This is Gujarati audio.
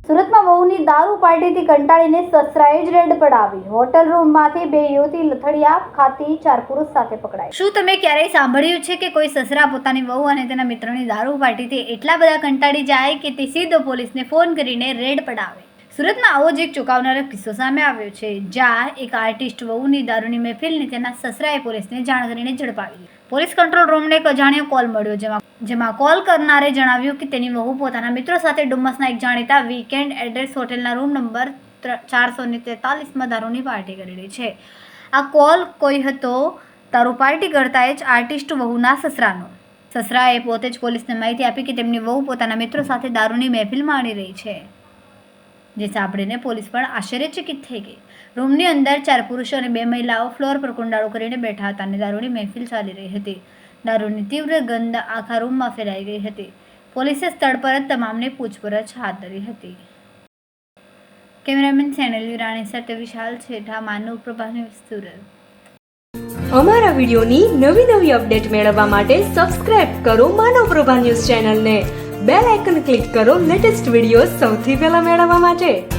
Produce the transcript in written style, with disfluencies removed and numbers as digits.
સુરતમાં વહુની દારૂ પાર્ટીથી કંટાળીને સસરાએ જ રેડ પડાવી. હોટેલ રૂમમાંથી 2 યુવતી લથડિયા ખાતી 4 પુરુષ સાથે પકડાઈ. શું તમે ક્યારેય સાંભળ્યું છે કે કોઈ સસરા પોતાની વહુ અને તેના મિત્રોની દારૂ પાર્ટીથી એટલા બધા કંટાળી જાય કે તે સીધો પોલીસને ફોન કરીને રેડ પડાવે? સુરતમાં આવો જ એક ચોંકાવનારો કિસ્સો સામે આવ્યો છે, જ્યાં એક આર્ટિસ્ટ વહુની દારૂની મહેફિલને તેના સસરાએ પોલીસને જાણ કરીને ઝડપાવી. પોલીસ કંટ્રોલ રૂમને એક અજાણ્યો કોલ મળ્યો, જેમાં કોલ કરનારે જણાવ્યું કે તેની વહુ પોતાના મિત્રો સાથે ડુમ્મસના એક જાણીતા વીકેન્ડ એડ્રેસ હોટેલના રૂમ નંબર 443માં દારૂની પાર્ટી કરી રહી છે. આ કોલ કોઈ હતો દારૂ પાર્ટી કરતા જ આર્ટિસ્ટ વહુના સસરાનો. સસરાએ પોતે જ પોલીસને માહિતી આપી કે તેમની વહુ પોતાના મિત્રો સાથે દારૂની મહેફિલ માણી રહી છે, જે સાંભળીને પોલીસ પણ આશ્ચર્યચકિત થઈ ગઈ. રૂમની અંદર 4 પુરુષો અને 2 મહિલાઓ ફ્લોર પર કુંડાળો કરીને બેઠા હતા અને દારૂની મહેફિલ ચાલી રહી હતી. દારૂની તીવ્ર ગંધ આખા રૂમમાં ફેલાઈ ગઈ હતી. પોલીસે સ્થળ પર જ તમામને પૂછપરછ હાથ ધરી હતી. કેમેરામેન સેનલ વિરાણી સાથે વિશાલ છેઠા, માનવ પ્રભા ન્યૂઝ, સુરત. અમારા વિડીયોની નવી અપડેટ મેળવવા માટે સબસ્ક્રાઇબ કરો માનવ પ્રભા ન્યૂઝ ચેનલને. બેલ આઇકન ક્લિક કરો લેટેસ્ટ વિડીયો સૌથી પહેલા મેળવવા માટે.